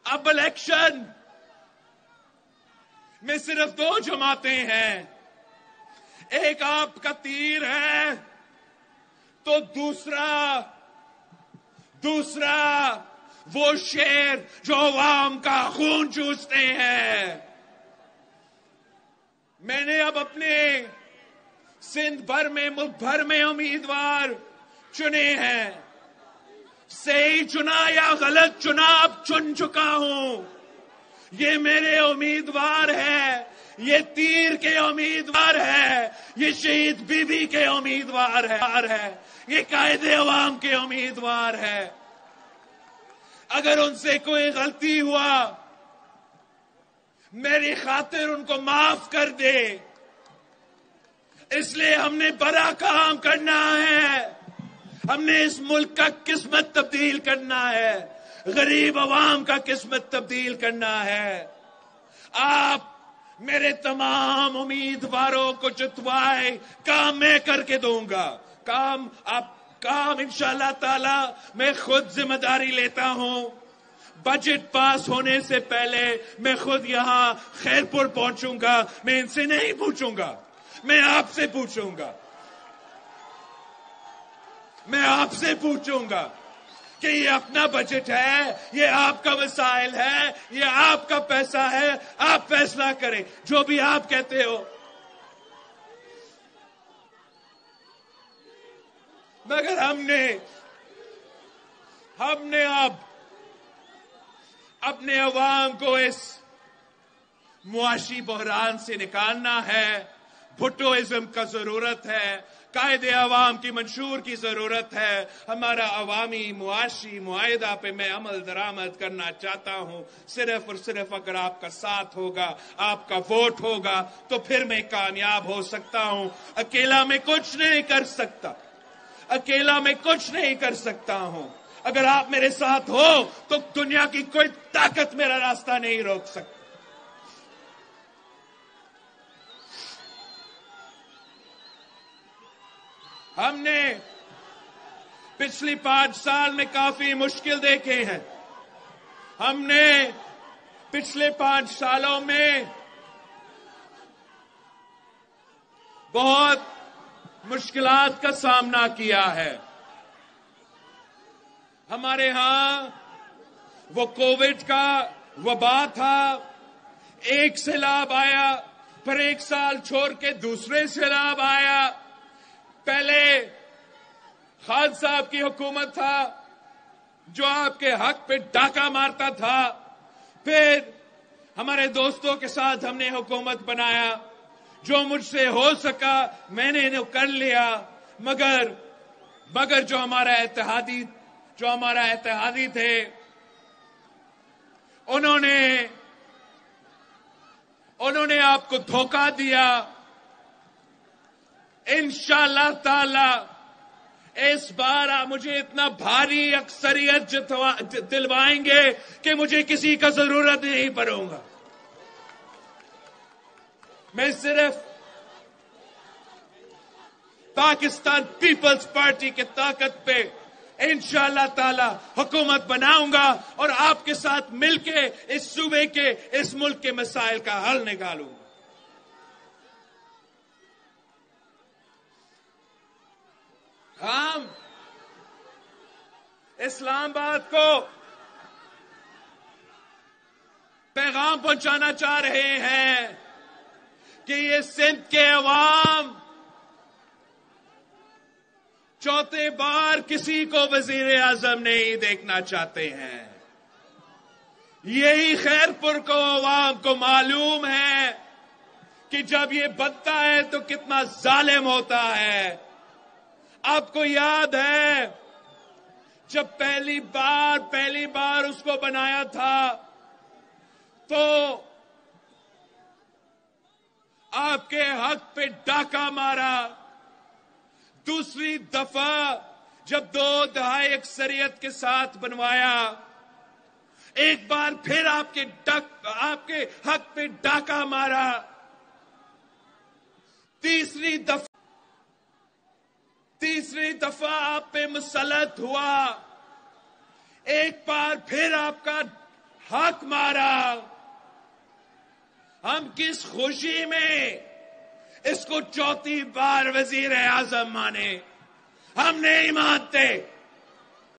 اب الیکشن میں صرف دو جماعتیں ہیں، ایک آپ کا تیر ہے تو دوسرا وہ شیر جو عوام کا خون چوستے ہیں۔ میں نے اب اپنے سندھ بھر میں، ملک بھر میں امیدوار چنے ہیں، صحیح چنا یا غلط چنا اب چن چکا ہوں۔ یہ میرے امیدوار ہے، یہ تیر کے امیدوار ہے، یہ شہید بی بی کے امیدوار ہے، یہ قائد عوام کے امیدوار ہے۔ اگر ان سے کوئی غلطی ہوا میری خاطر ان کو معاف کر دے، اس لیے ہم نے بڑا کام کرنا ہے، ہم نے اس ملک کا قسمت تبدیل کرنا ہے، غریب عوام کا قسمت تبدیل کرنا ہے۔ آپ میرے تمام امیدواروں کو جتوائے، کام میں کر کے دوں گا، کام انشاءاللہ تعالی میں خود ذمہ داری لیتا ہوں۔ بجٹ پاس ہونے سے پہلے میں خود یہاں خیرپور پہنچوں گا، میں ان سے نہیں پوچھوں گا، میں آپ سے پوچھوں گا، کہ یہ اپنا بجٹ ہے، یہ آپ کا وسائل ہے، یہ آپ کا پیسہ ہے، آپ فیصلہ کریں جو بھی آپ کہتے ہو۔ مگر ہم نے اب اپنے عوام کو اس معاشی بحران سے نکالنا ہے۔ بھٹوازم کا ضرورت ہے، قائد عوام کی منشور کی ضرورت ہے۔ ہمارا عوامی معاشی معاہدہ پہ میں عمل درآمد کرنا چاہتا ہوں، صرف اور صرف اگر آپ کا ساتھ ہوگا، آپ کا ووٹ ہوگا تو پھر میں کامیاب ہو سکتا ہوں۔ اکیلا میں کچھ نہیں کر سکتا ہوں۔ اگر آپ میرے ساتھ ہو تو دنیا کی کوئی طاقت میرا راستہ نہیں روک سکتی۔ ہم نے پچھلی 5 سال میں کافی مشکل دیکھے ہیں، ہم نے پچھلے 5 سالوں میں بہت مشکلات کا سامنا کیا ہے۔ ہمارے ہاں وہ کووڈ کا وبا تھا، ایک سیلاب آیا، پھر 1 سال چھوڑ کے دوسرے سیلاب آیا۔ پہلے خان صاحب کی حکومت تھا جو آپ کے حق پہ ڈاکہ مارتا تھا، پھر ہمارے دوستوں کے ساتھ ہم نے حکومت بنایا، جو مجھ سے ہو سکا میں نے کر لیا، مگر جو ہمارا اتحادی تھے انہوں نے آپ کو دھوکہ دیا۔ انشاءاللہ تعالی اس بار آپ مجھے اتنا بھاری اکثریت دلوائیں گے کہ مجھے کسی کا ضرورت نہیں پڑوں گا۔ میں صرف پاکستان پیپلز پارٹی کی طاقت پہ انشاءاللہ تعالی حکومت بناؤں گا اور آپ کے ساتھ مل کے اس صوبے کے، اس ملک کے مسائل کا حل نکالوں گا۔ ہم اسلام آباد کو پیغام پہنچانا چاہ رہے ہیں کہ یہ سندھ کے عوام چوتھے بار کسی کو وزیر اعظم نہیں دیکھنا چاہتے ہیں۔ یہی خیرپور کو عوام کو معلوم ہے کہ جب یہ بنتا ہے تو کتنا ظالم ہوتا ہے۔ آپ کو یاد ہے جب پہلی بار اس کو بنایا تھا تو آپ کے حق پہ ڈاکہ مارا۔ دوسری دفعہ جب 2 دہائی اکثریت کے ساتھ بنوایا، ایک بار پھر آپ کے حق پہ ڈاکہ مارا۔ تیسری دفعہ آپ پہ مسلط ہوا، ایک بار پھر آپ کا حق مارا. ہم کس خوشی میں اس کو چوتھی بار وزیر اعظم مانے. ہم نہیں مانتے